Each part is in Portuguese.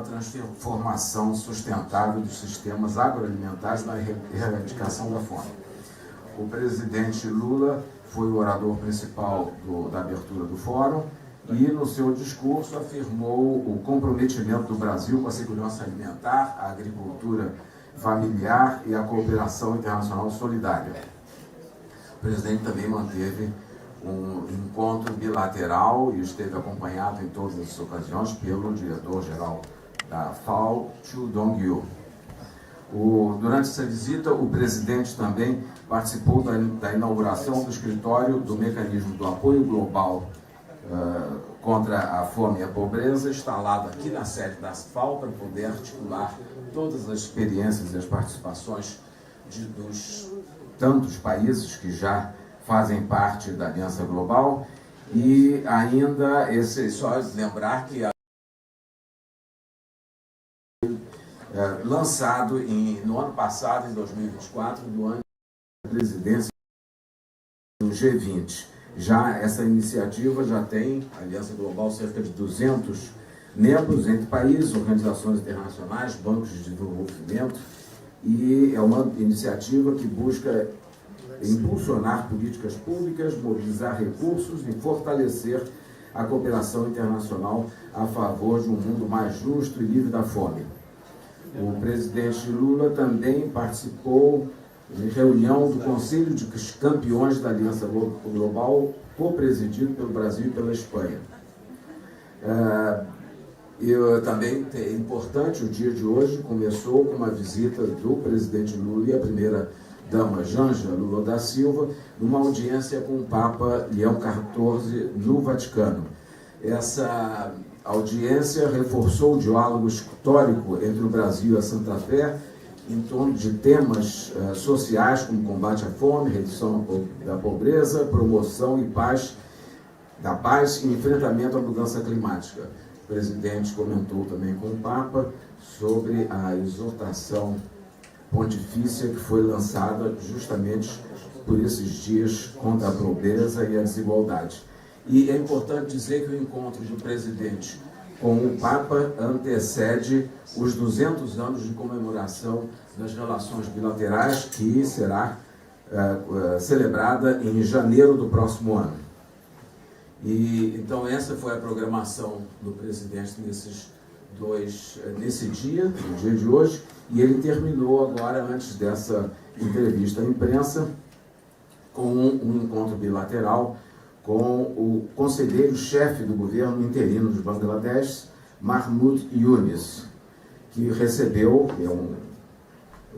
transformação sustentável dos sistemas agroalimentares na erradicação da fome. O presidente Lula foi o orador principal da abertura do fórum e, no seu discurso, afirmou o comprometimento do Brasil com a segurança alimentar, a agricultura familiar e a cooperação internacional solidária. O presidente também manteve um encontro bilateral e esteve acompanhado em todas as ocasiões pelo diretor-geral da FAO, Chu Dong-yu. Durante essa visita, o presidente também participou da inauguração do escritório do Mecanismo do Apoio Global contra a Fome e a Pobreza, instalado aqui na sede da FAO, para poder articular todas as experiências e as participações dos tantos países que já fazem parte da Aliança Global. E ainda, só lembrar que lançado no ano passado, em 2024, do ano da presidência do G20. Já essa iniciativa já tem, a Aliança Global, cerca de 200 membros entre países, organizações internacionais, bancos de desenvolvimento, e é uma iniciativa que busca impulsionar políticas públicas, mobilizar recursos e fortalecer a cooperação internacional a favor de um mundo mais justo e livre da fome. O presidente Lula também participou em reunião do Conselho de Campeões da Aliança Global, co-presidido pelo Brasil e pela Espanha. Também é importante, o dia de hoje começou com uma visita do presidente Lula e a primeira-dama Janja Lula da Silva, numa audiência com o Papa Leão XIV no Vaticano. Essa audiência reforçou o diálogo histórico entre o Brasil e a Santa Fé em torno de temas sociais como combate à fome, redução da pobreza, promoção e da paz e enfrentamento à mudança climática. O presidente comentou também com o Papa sobre a exortação pontifícia que foi lançada justamente por esses dias contra a pobreza e a desigualdade. E é importante dizer que o encontro do presidente com o Papa antecede os 200 anos de comemoração das relações bilaterais, que será celebrada em janeiro do próximo ano. Então essa foi a programação do presidente nesse dia, no dia de hoje, e ele terminou agora, antes dessa entrevista à imprensa, com um encontro bilateral com o conselheiro-chefe do governo interino de Bangladesh, Mahmoud Yunus, que recebeu, é um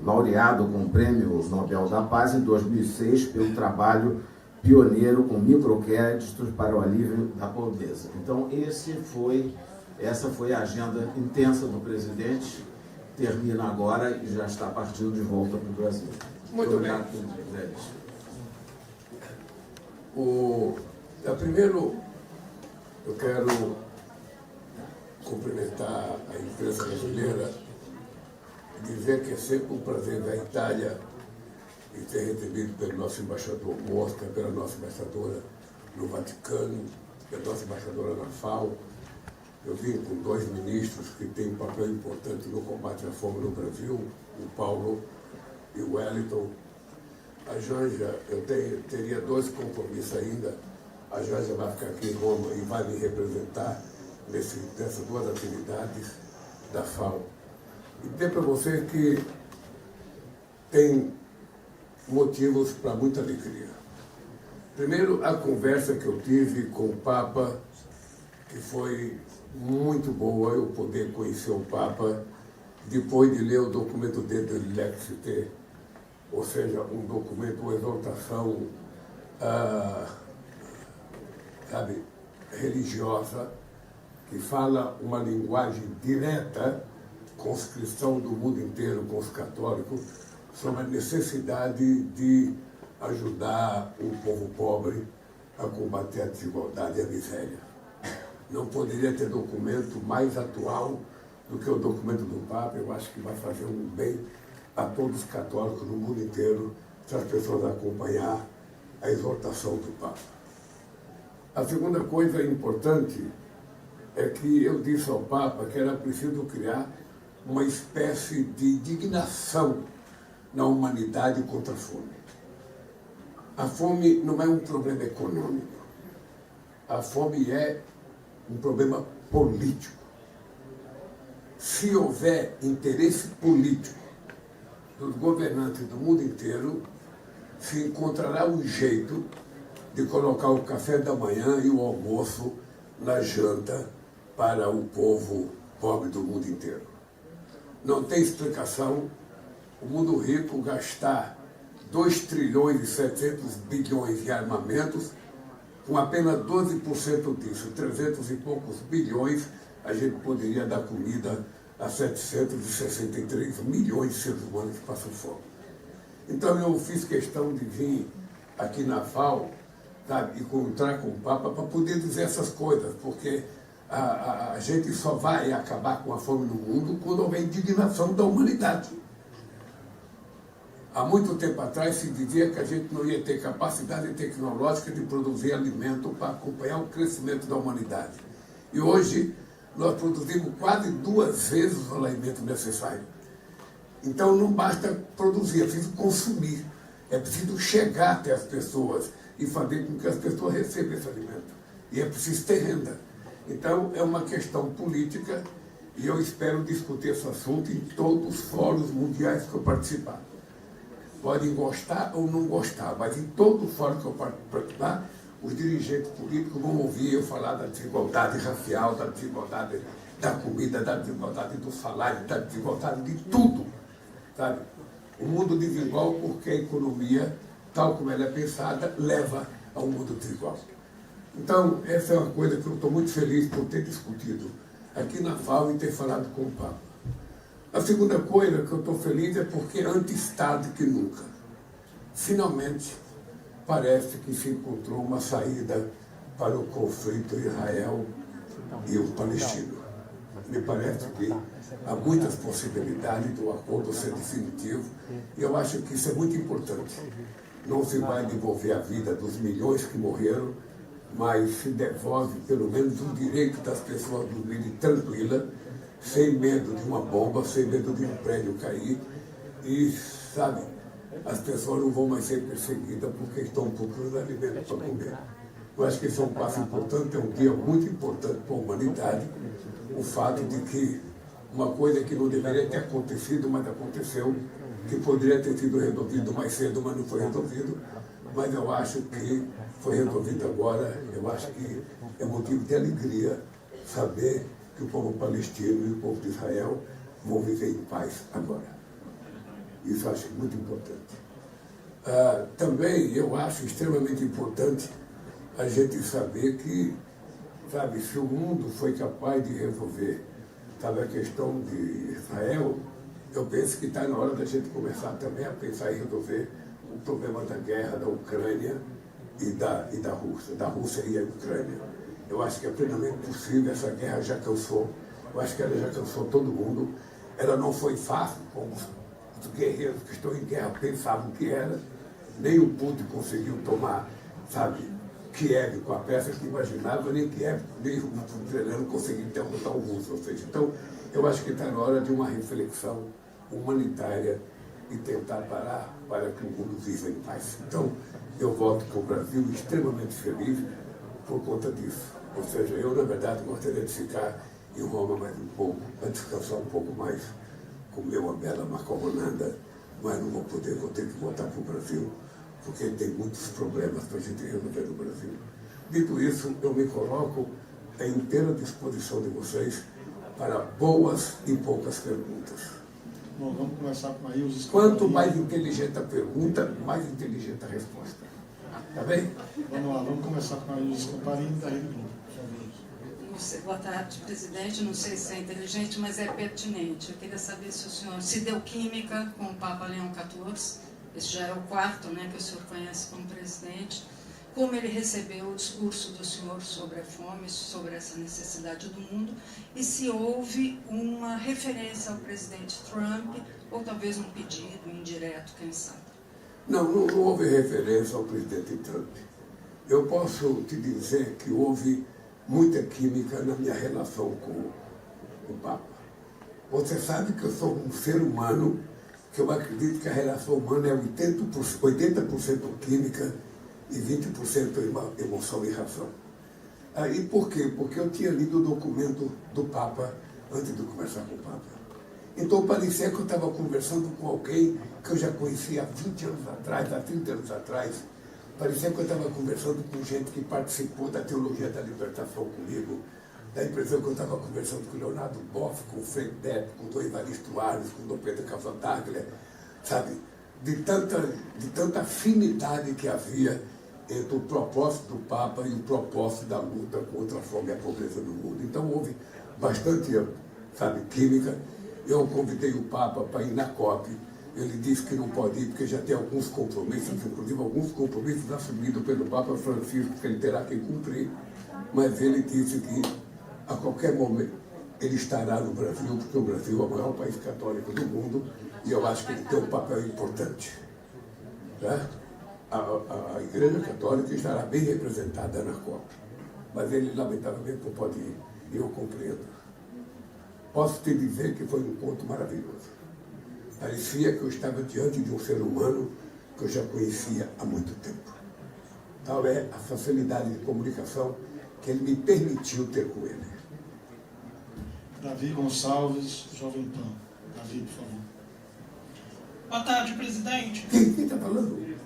laureado com o Prêmio Nobel da Paz em 2006 pelo trabalho pioneiro com microcréditos para o alívio da pobreza. Então, essa foi a agenda intensa do presidente, termina agora e já está partindo de volta para o Brasil. Muito obrigado, presidente. Primeiro, eu quero cumprimentar a imprensa brasileira e dizer que é sempre um prazer da Itália e ser recebido pelo nosso embaixador Mosca, pela nossa embaixadora no Vaticano, pela nossa embaixadora na FAO. Eu vim com 2 ministros que têm um papel importante no combate à fome no Brasil, o Paulo e o Wellington. A Janja, eu teria 2 compromissos ainda. A Janja vai ficar aqui em Roma e vai me representar nessas 2 atividades da FAO. E dizer para você que tem motivos para muita alegria. Primeiro, a conversa que eu tive com o Papa, que foi muito boa, eu poder conhecer o Papa depois de ler o documento dele do Lexite, ou seja, um documento, uma exortação, religiosa, que fala uma linguagem direta com os cristãos do mundo inteiro, com os católicos, sobre a necessidade de ajudar o povo pobre a combater a desigualdade e a miséria. Não poderia ter documento mais atual do que o documento do Papa. Eu acho que vai fazer um bem a todos os católicos no mundo inteiro se as pessoas acompanhar a exortação do Papa. A segunda coisa importante é que eu disse ao Papa que era preciso criar uma espécie de indignação na humanidade contra a fome. A fome não é um problema econômico. A fome é um problema político. Se houver interesse político dos governantes do mundo inteiro, se encontrará um jeito de colocar o café da manhã e o almoço na janta para o povo pobre do mundo inteiro. Não tem explicação o mundo rico gastar 2 trilhões e 700 bilhões em armamentos, com apenas 12% disso, 300 e poucos bilhões, a gente poderia dar comida a 763 milhões de seres humanos que passam fome. Então eu fiz questão de vir aqui na FAO, sabe, encontrar com o Papa para poder dizer essas coisas, porque a gente só vai acabar com a fome no mundo quando houver indignação da humanidade. Há muito tempo atrás se dizia que a gente não ia ter capacidade tecnológica de produzir alimento para acompanhar o crescimento da humanidade. E hoje nós produzimos quase 2 vezes o alimento necessário. Então não basta produzir, é preciso consumir, é preciso chegar até as pessoas e fazer com que as pessoas recebam esse alimento. E é preciso ter renda. Então é uma questão política e eu espero discutir esse assunto em todos os fóruns mundiais que eu participar. Podem gostar ou não gostar, mas em todo o fórum que eu participar, os dirigentes políticos vão ouvir eu falar da desigualdade racial, da desigualdade da comida, da desigualdade do salário, da desigualdade de tudo. Sabe? O mundo desigual porque a economia, tal como ela é pensada, leva ao mundo desigual. Então, essa é uma coisa que eu estou muito feliz por ter discutido aqui na FAO e ter falado com o Papa. A segunda coisa que eu estou feliz é porque antes tarde que nunca, finalmente, parece que se encontrou uma saída para o conflito Israel e o palestino. Me parece que há muitas possibilidades do acordo ser definitivo e eu acho que isso é muito importante. Não se vai devolver a vida dos milhões que morreram, mas se devolve pelo menos o direito das pessoas dormirem tranquila, sem medo de uma bomba, sem medo de um prédio cair e, sabe, as pessoas não vão mais ser perseguidas porque estão procurando alimento para comer. Eu acho que esse é um passo importante, é um dia muito importante para a humanidade, o fato de que uma coisa que não deveria ter acontecido, mas aconteceu, que poderia ter sido resolvido mais cedo, mas não foi resolvido, mas eu acho que foi resolvido agora, eu acho que é motivo de alegria saber que o povo palestino e o povo de Israel vão viver em paz agora. Isso eu acho muito importante. Também eu acho extremamente importante a gente saber que, sabe, se o mundo foi capaz de resolver, sabe, a questão de Israel, eu penso que está na hora da gente começar também a pensar em resolver o problema da guerra da Ucrânia e da Rússia, e a Ucrânia. Eu acho que é plenamente possível, essa guerra já cansou, eu acho que ela já cansou todo mundo, ela não foi fácil, como os guerreiros que estão em guerra pensavam que era, nem o Putin conseguiu tomar, sabe, Kiev com a peça que imaginava, nem Kiev, nem o Zelensky conseguiu derrotar o russo. Ou seja, então, eu acho que está na hora de uma reflexão humanitária e tentar parar para que o mundo viva em paz. Então, eu volto para o Brasil extremamente feliz por conta disso. Ou seja, eu, na verdade, gostaria de ficar em Roma mais um pouco, para descansar um pouco mais, comer uma bela macarronada, mas não vou poder, vou ter que voltar para o Brasil, porque tem muitos problemas para a gente resolver no Brasil. Dito isso, eu me coloco à inteira disposição de vocês para boas e poucas perguntas. Bom, vamos começar com a Ilse. Quanto mais inteligente a pergunta, mais inteligente a resposta. Tá bem? Vamos lá, vamos começar com a Ilse Camparini, da Rede Globo. Boa tarde, presidente. Não sei se é inteligente, mas é pertinente. Eu queria saber se o senhor se deu química com o Papa Leão XIV. Esse já é o quarto, né, que o senhor conhece como presidente. Como ele recebeu o discurso do senhor sobre a fome, sobre essa necessidade do mundo, e se houve uma referência ao presidente Trump, ou talvez um pedido indireto, quem sabe? Não houve referência ao presidente Trump. Eu posso te dizer que houve muita química na minha relação com o Papa. Você sabe que eu sou um ser humano, que eu acredito que a relação humana é 80% química e 20% emoção e razão. E por quê? Porque eu tinha lido o documento do Papa antes de conversar com o Papa. Então parecia que eu estava conversando com alguém que eu já conhecia há 20 anos atrás, há 30 anos atrás. Parecia que eu estava conversando com gente que participou da teologia da libertação comigo. Dá a impressão que eu estava conversando com o Leonardo Boff, com o Frei Beto, com o Dom Evaristo Arnes, com o Dom Pedro Cavadaglia, sabe? De tanta afinidade que havia entre o propósito do Papa e o propósito da luta contra a fome e a pobreza no mundo. Então houve bastante, sabe, química. Eu convidei o Papa para ir na COP. Ele disse que não pode ir porque já tem alguns compromissos, inclusive alguns compromissos assumidos pelo Papa Francisco, que ele terá que cumprir. Mas ele disse que a qualquer momento ele estará no Brasil, porque o Brasil é o maior país católico do mundo e eu acho que ele tem um papel importante. Tá? A Igreja Católica estará bem representada na COP. Mas ele, lamentavelmente, não pode ir. E eu compreendo. Posso te dizer que foi um encontro maravilhoso. Parecia que eu estava diante de um ser humano que eu já conhecia há muito tempo. Tal é a facilidade de comunicação que ele me permitiu ter com ele. Davi Gonçalves, Jovem Pan. Davi, por favor. Boa tarde, presidente. Quem está falando?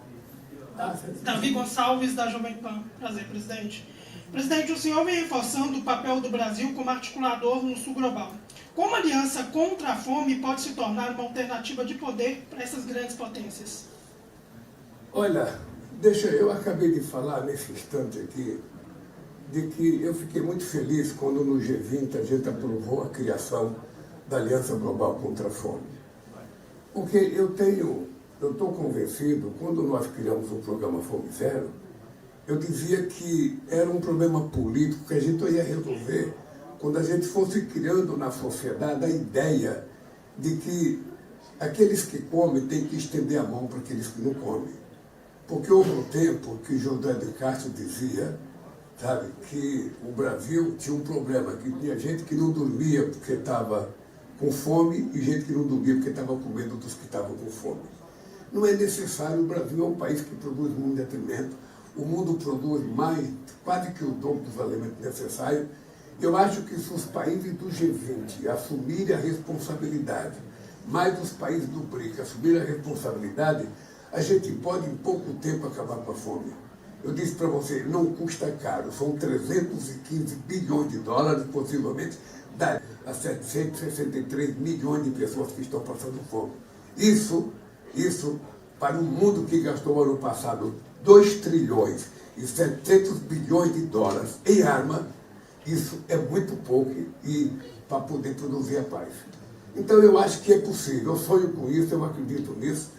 Davi Gonçalves, da Jovem Pan. Prazer, presidente. Presidente, o senhor vem reforçando o papel do Brasil como articulador no Sul Global. Como a aliança contra a fome pode se tornar uma alternativa de poder para essas grandes potências? Olha, eu acabei de falar nesse instante aqui, de que eu fiquei muito feliz quando no G20 a gente aprovou a criação da Aliança Global contra a Fome. Porque eu estou convencido, quando nós criamos o programa Fome Zero, eu dizia que era um problema político que a gente ia resolver quando a gente fosse criando na sociedade a ideia de que aqueles que comem têm que estender a mão para aqueles que não comem. Porque houve um tempo que José de Castro dizia, sabe, que o Brasil tinha um problema, que tinha gente que não dormia porque estava com fome e gente que não dormia porque estava com medo dos que estavam com fome. Não é necessário, o Brasil é um país que produz muito alimento, o mundo produz mais, quase que o dobro dos alimentos necessários. Eu acho que se os países do G20 assumirem a responsabilidade, mais os países do BRIC assumirem a responsabilidade, a gente pode em pouco tempo acabar com a fome. Eu disse para você, não custa caro, são 315 bilhões de dólares, possivelmente, dá a 763 milhões de pessoas que estão passando fome. Isso, para um mundo que gastou ano passado 2 trilhões e 700 bilhões de dólares em arma, isso é muito pouco e para poder produzir a paz. Então eu acho que é possível, eu sonho com isso, eu acredito nisso,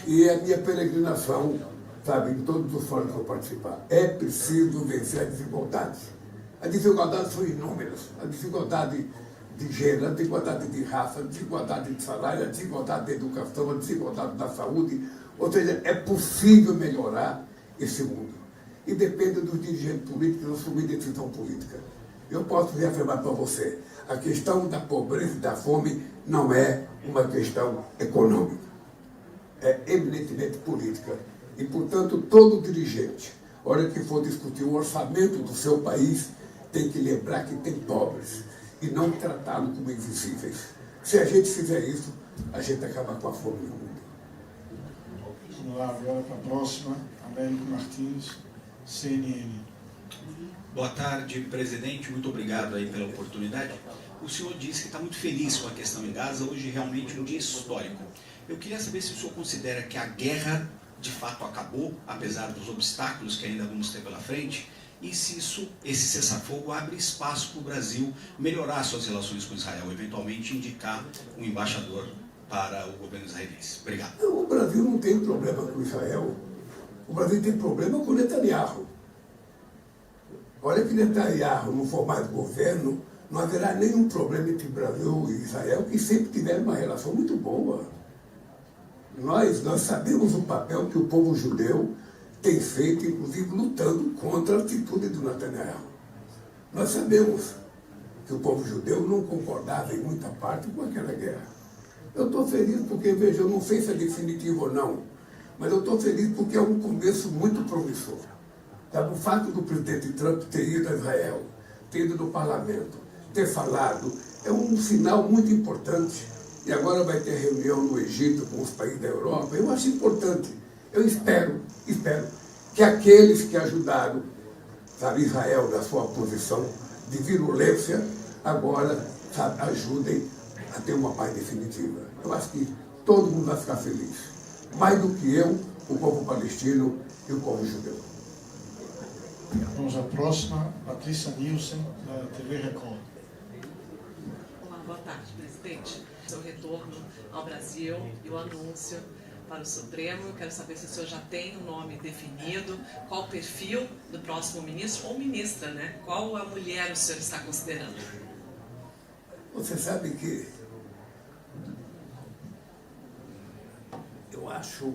e é a minha peregrinação, sabe, em todos os fóruns que eu participar. É preciso vencer as desigualdades. As desigualdades são inúmeras, a desigualdade de gênero, a desigualdade de raça, a desigualdade de salário, a desigualdade de educação, a desigualdade da saúde. Ou seja, é possível melhorar esse mundo. E depende dos dirigentes políticos assumir decisão política. Eu posso reafirmar para você, a questão da pobreza e da fome não é uma questão econômica. É eminentemente política. E, portanto, todo dirigente, na hora que for discutir o orçamento do seu país, tem que lembrar que tem pobres e não tratá-los como invisíveis. Se a gente fizer isso, a gente acaba com a fome no mundo. Vamos lá agora para a próxima, Américo Martins, CNN. Boa tarde, presidente. Muito obrigado aí pela oportunidade. O senhor disse que está muito feliz com a questão em Gaza. Hoje é realmente um dia histórico. Eu queria saber se o senhor considera que a guerra de fato acabou, apesar dos obstáculos que ainda vamos ter pela frente, e se esse cessar-fogo abre espaço para o Brasil melhorar suas relações com Israel, eventualmente indicar um embaixador para o governo israelense. Obrigado. O Brasil não tem problema com Israel. O Brasil tem problema com Netanyahu. Olha que Netanyahu não for mais governo, não haverá nenhum problema entre Brasil e Israel, que sempre tiveram uma relação muito boa. Nós sabemos o papel que o povo judeu tem feito, inclusive lutando contra a atitude do Netanyahu. Nós sabemos que o povo judeu não concordava em muita parte com aquela guerra. Eu estou feliz porque, veja, eu não sei se é definitivo ou não, mas eu estou feliz porque é um começo muito promissor. Sabe, o fato do presidente Trump ter ido a Israel, ter ido no parlamento, ter falado, é um sinal muito importante. E agora vai ter reunião no Egito com os países da Europa. Eu acho importante. Eu espero que aqueles que ajudaram, sabe, Israel na sua posição de virulência, agora, sabe, ajudem a ter uma paz definitiva. Eu acho que todo mundo vai ficar feliz. Mais do que eu, o povo palestino e o povo judeu. Vamos à próxima, Patrícia Nielsen, da TV Record. Olá, boa tarde, presidente. Seu retorno ao Brasil e o anúncio para o Supremo. Eu quero saber se o senhor já tem um nome definido, qual o perfil do próximo ministro ou ministra, né? Qual a mulher o senhor está considerando? Você sabe que eu acho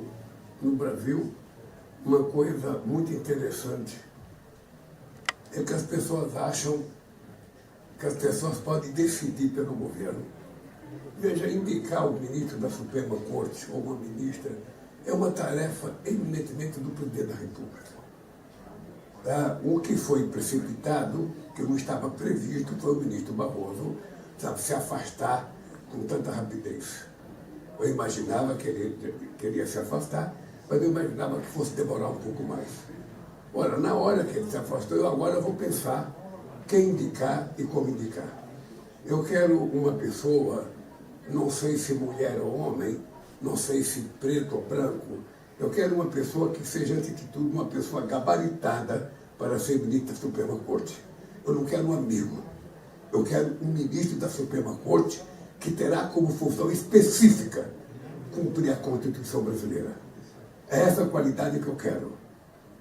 no Brasil uma coisa muito interessante. É que as pessoas acham que as pessoas podem decidir pelo governo. Veja, indicar o ministro da Suprema Corte ou uma ministra é uma tarefa eminentemente do presidente da República. Tá? O que foi precipitado, que não estava previsto, foi o ministro Barroso, sabe, se afastar com tanta rapidez. Eu imaginava que ele queria se afastar, mas eu imaginava que fosse demorar um pouco mais. Ora, na hora que ele se afastou, eu agora vou pensar quem indicar e como indicar. Eu quero uma pessoa, não sei se mulher ou homem, não sei se preto ou branco, eu quero uma pessoa que seja, antes de tudo, uma pessoa gabaritada para ser ministro da Suprema Corte. Eu não quero um amigo. Eu quero um ministro da Suprema Corte que terá como função específica cumprir a Constituição brasileira. É essa a qualidade que eu quero.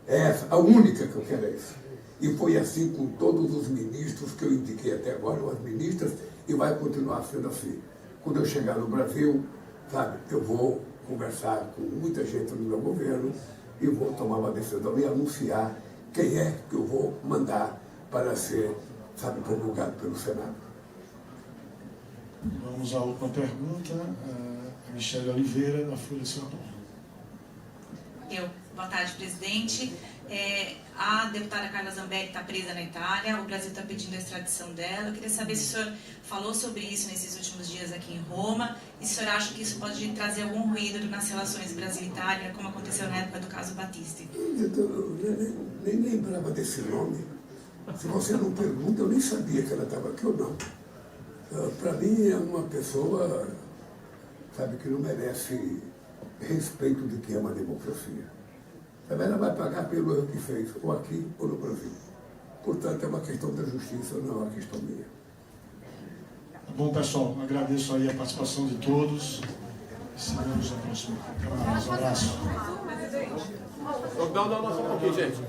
É essa, a única que eu quero é essa. E foi assim com todos os ministros que eu indiquei até agora, ou as ministras, e vai continuar sendo assim. Quando eu chegar no Brasil, sabe, eu vou conversar com muita gente no meu governo e vou tomar uma decisão e anunciar quem é que eu vou mandar para ser, sabe, promulgado pelo Senado. Vamos à última pergunta, a Michele Oliveira, da Folha de São Paulo. Boa tarde, presidente. A deputada Carla Zambelli está presa na Itália, o Brasil está pedindo a extradição dela. Eu queria saber se o senhor falou sobre isso nesses últimos dias aqui em Roma e se o senhor acha que isso pode trazer algum ruído nas relações Brasil-Itália, como aconteceu na época do caso Battisti. Eu nem lembrava desse nome. Se você não pergunta, eu nem sabia que ela estava aqui ou não. Para mim é uma pessoa, sabe, que não merece respeito de que é uma democracia. Ela vai pagar pelo erro que fez, ou aqui ou no Brasil. Portanto, é uma questão da justiça, não é uma questão minha. Bom, pessoal, agradeço aí a participação de todos. Seguimos a próxima. Um abraço. Não, só um pouquinho, gente.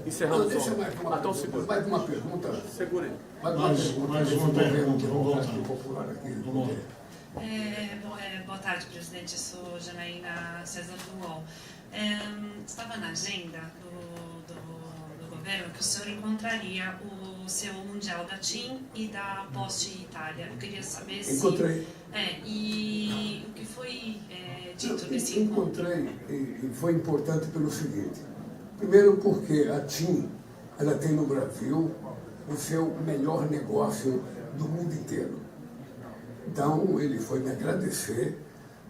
Encerrando Deixa só. mais uma, Então segura. mais uma pergunta. Segura aí. Mais uma pergunta. Vamos popular aqui. Boa tarde, presidente. Eu sou Janaína César do UOL. Estava na agenda do governo que o senhor encontraria o seu Mundial da TIM e da Poste Itália. Eu queria saber se... Encontrei. E o que foi dito nesse encontro? Encontrei, e foi importante pelo seguinte. Primeiro porque a TIM, ela tem no Brasil o seu melhor negócio do mundo inteiro. Então, ele foi me agradecer,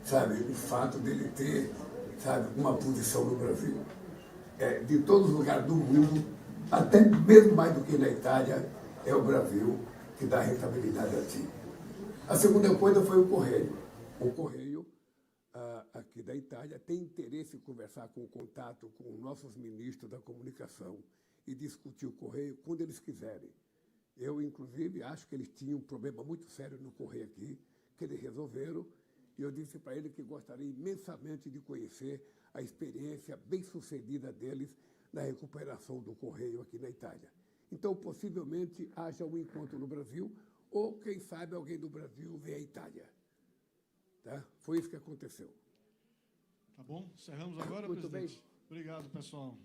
sabe, o fato dele ter, sabe, uma posição no Brasil. De todos os lugares do mundo, até mesmo mais do que na Itália, é o Brasil que dá rentabilidade a TIM. A segunda coisa foi o Correio. O Correio, aqui da Itália, tem interesse em conversar com o contato com nossos ministros da comunicação e discutir o Correio quando eles quiserem. Eu, inclusive, acho que eles tinham um problema muito sério no Correio aqui, que eles resolveram, e eu disse para eles que gostaria imensamente de conhecer a experiência bem-sucedida deles na recuperação do Correio aqui na Itália. Então, possivelmente, haja um encontro no Brasil, ou, quem sabe, alguém do Brasil vem à Itália. Tá? Foi isso que aconteceu. Tá bom? Encerramos agora, Muito presidente. bem. Obrigado, pessoal.